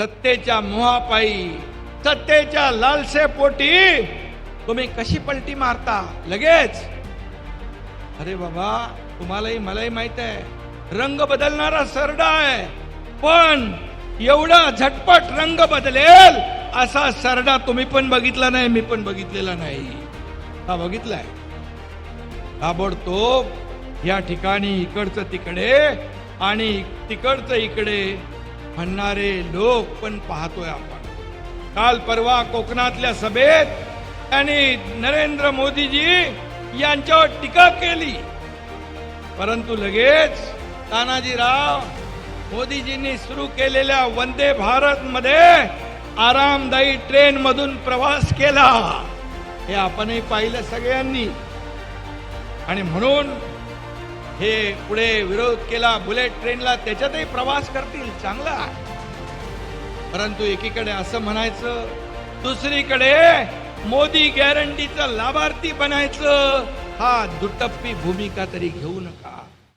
सत्तेच्या मोहापायी, सत्तेच्या लालसेपोटी तुम्ही कशी पलटी मारता लगेच? अरे बाबा, तुम्हालाही मलाही माहित आहे रंग बदलणारा सरडा आहे, पण एवढा झटपट रंग बदलेल असा सरडा तुम्ही पण बघितला नाही, मी पण बघितलेला नाही. हा बघितलाय ताबडतोब या ठिकाणी इकडचं तिकडे आणि तिकडचं इकडे म्हणणारे लोक पण पाहतोय आपण. काल परवा कोकणातल्या सभेत त्यांनी नरेंद्र मोदीजी यांच्यावर टीका केली, परंतु लगेच तानाजीराव मोदीजींनी सुरू केलेल्या वंदे भारत मध्ये आरामदायी ट्रेन मधून प्रवास केला, हे आपणही पाहिलं सगळ्यांनी. आणि म्हणून हे पुढे विरोध केला बुलेट ट्रेनला, त्याच्यातही प्रवास करतील, चांगला. परंतु एकीकडे असं म्हणायचं, दुसरीकडे मोदी गॅरंटीचं लाभार्थी बनायचं. हा दुटप्पी भूमिका तरी घेऊ नका.